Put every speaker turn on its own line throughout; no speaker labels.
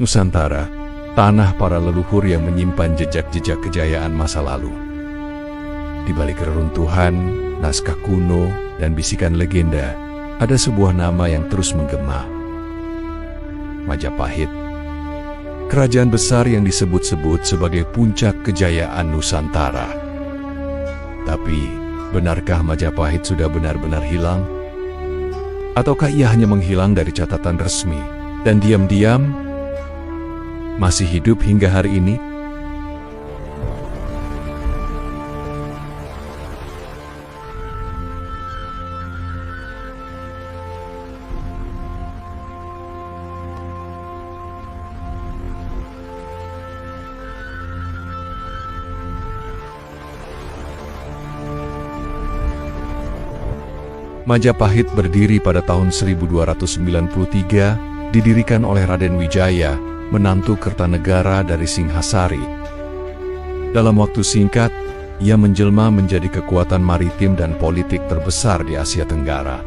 Nusantara, tanah para leluhur yang menyimpan jejak-jejak kejayaan masa lalu. Di balik reruntuhan, naskah kuno, dan bisikan legenda, ada sebuah nama yang terus menggema. Majapahit. Kerajaan besar yang disebut-sebut sebagai puncak kejayaan Nusantara. Tapi, benarkah Majapahit sudah benar-benar hilang? Ataukah ia hanya menghilang dari catatan resmi dan diam-diam masih hidup hingga hari ini? Majapahit berdiri pada tahun 1293, didirikan oleh Raden Wijaya, menantu Kertanegara dari Singhasari. Dalam waktu singkat, ia menjelma menjadi kekuatan maritim dan politik terbesar di Asia Tenggara.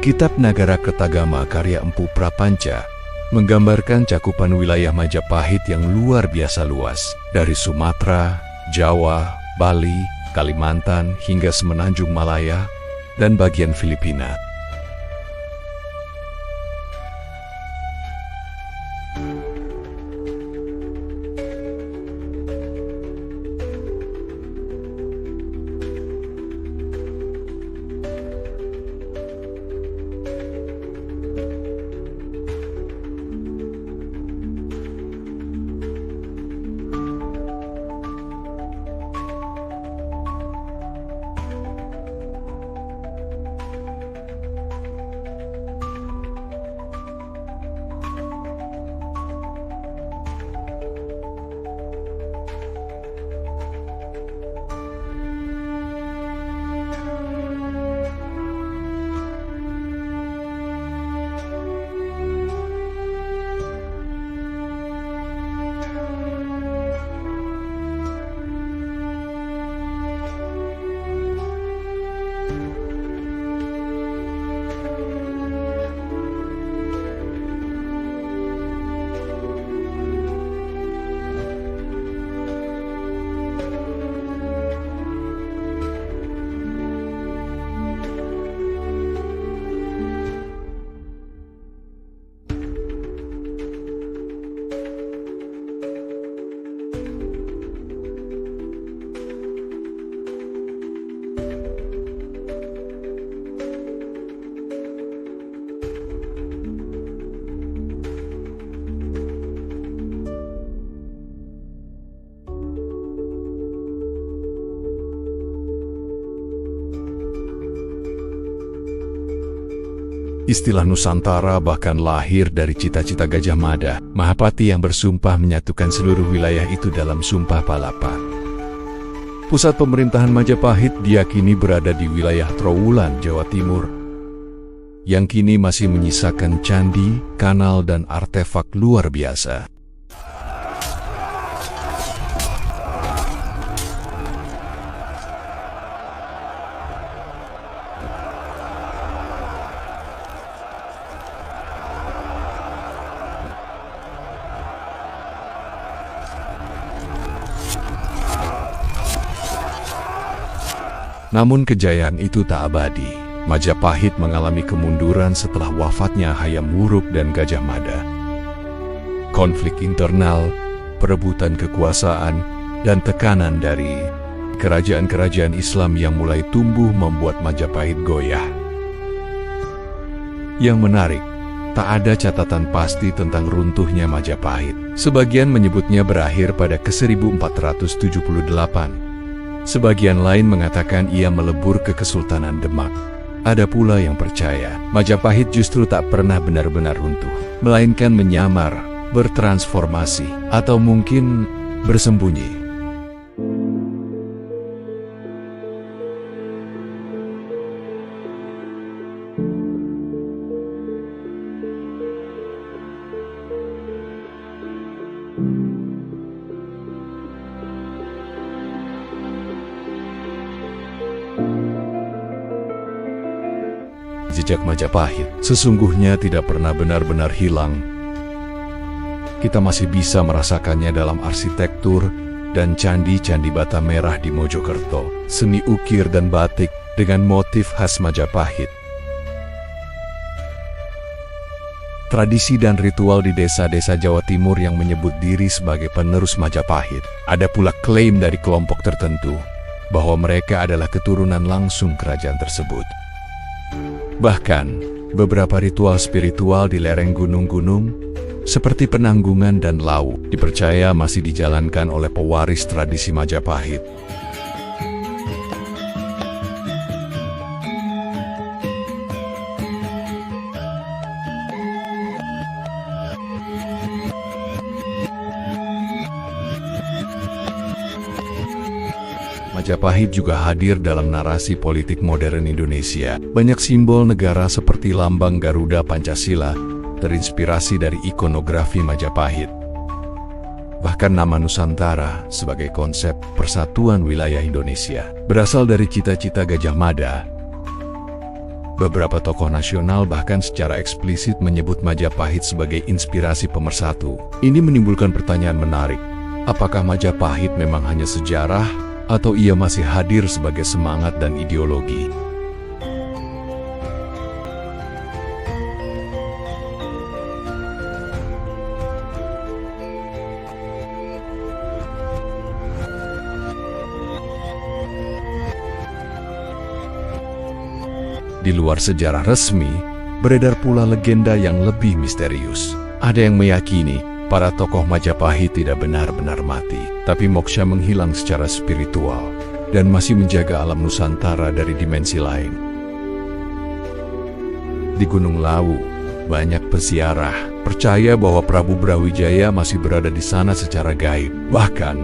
Kitab Nagara Kertagama karya Empu Prapanca menggambarkan cakupan wilayah Majapahit yang luar biasa luas, dari Sumatera, Jawa, Bali, Kalimantan hingga Semenanjung Malaya dan bagian Filipina. Istilah Nusantara bahkan lahir dari cita-cita Gajah Mada, Mahapati yang bersumpah menyatukan seluruh wilayah itu dalam Sumpah Palapa. Pusat pemerintahan Majapahit diyakini berada di wilayah Trowulan, Jawa Timur, yang kini masih menyisakan candi, kanal, dan artefak luar biasa. Namun kejayaan itu tak abadi. Majapahit mengalami kemunduran setelah wafatnya Hayam Wuruk dan Gajah Mada. Konflik internal, perebutan kekuasaan, dan tekanan dari kerajaan-kerajaan Islam yang mulai tumbuh membuat Majapahit goyah. Yang menarik, tak ada catatan pasti tentang runtuhnya Majapahit. Sebagian menyebutnya berakhir pada ke-1478. Sebagian lain mengatakan ia melebur ke Kesultanan Demak. Ada pula yang percaya Majapahit justru tak pernah benar-benar runtuh, melainkan menyamar, bertransformasi, atau mungkin bersembunyi. jejak Majapahit sesungguhnya tidak pernah benar-benar hilang. Kita masih bisa merasakannya dalam arsitektur dan candi-candi bata merah di Mojokerto, seni ukir dan batik dengan motif khas Majapahit. Tradisi dan ritual di desa-desa Jawa Timur yang menyebut diri sebagai penerus Majapahit. Ada pula klaim dari kelompok tertentu bahwa mereka adalah keturunan langsung kerajaan tersebut. Bahkan, beberapa ritual spiritual di lereng gunung-gunung, seperti penanggungan dan lau, dipercaya masih dijalankan oleh pewaris tradisi Majapahit. Majapahit juga hadir dalam narasi politik modern Indonesia. Banyak simbol negara seperti lambang Garuda Pancasila terinspirasi dari ikonografi Majapahit. Bahkan nama Nusantara sebagai konsep persatuan wilayah Indonesia berasal dari cita-cita Gajah Mada. Beberapa tokoh nasional bahkan secara eksplisit menyebut Majapahit sebagai inspirasi pemersatu. Ini menimbulkan pertanyaan menarik. Apakah Majapahit memang hanya sejarah, atau ia masih hadir sebagai semangat dan ideologi? Di luar sejarah resmi, beredar pula legenda yang lebih misterius. Ada yang meyakini para tokoh Majapahit tidak benar-benar mati, tapi moksha menghilang secara spiritual dan masih menjaga alam Nusantara dari dimensi lain. Di Gunung Lawu, banyak peziarah percaya bahwa Prabu Brawijaya masih berada di sana secara gaib. Bahkan,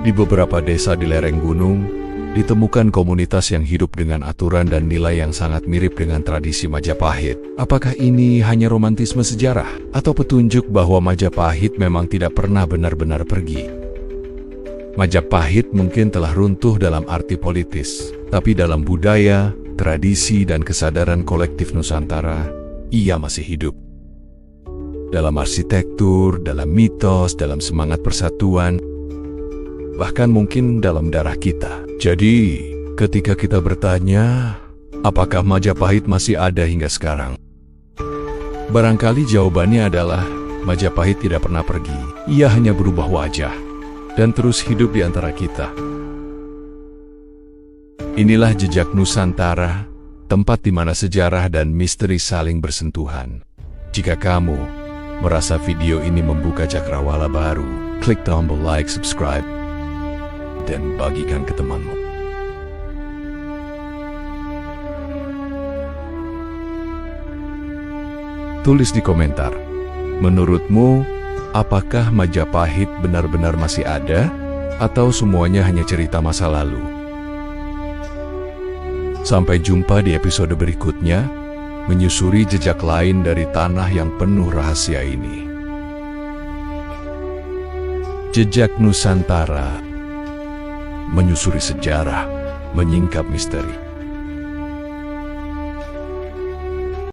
di beberapa desa di lereng gunung, ditemukan komunitas yang hidup dengan aturan dan nilai yang sangat mirip dengan tradisi Majapahit. Apakah ini hanya romantisme sejarah atau petunjuk bahwa Majapahit memang tidak pernah benar-benar pergi? Majapahit mungkin telah runtuh dalam arti politis, tapi dalam budaya, tradisi, dan kesadaran kolektif Nusantara, ia masih hidup. Dalam arsitektur, dalam mitos, dalam semangat persatuan, bahkan mungkin dalam darah kita. Jadi, ketika kita bertanya, apakah Majapahit masih ada hingga sekarang? Barangkali jawabannya adalah, Majapahit tidak pernah pergi. Ia hanya berubah wajah dan terus hidup di antara kita. Inilah jejak Nusantara, tempat di mana sejarah dan misteri saling bersentuhan. Jika kamu merasa video ini membuka cakrawala baru, klik tombol like, subscribe, dan bagikan ke temanmu. Tulis di komentar, menurutmu, apakah Majapahit benar-benar masih ada, atau semuanya hanya cerita masa lalu? Sampai jumpa di episode berikutnya, menyusuri jejak lain dari tanah yang penuh rahasia ini. Jejak Nusantara, menyusuri sejarah, menyingkap misteri.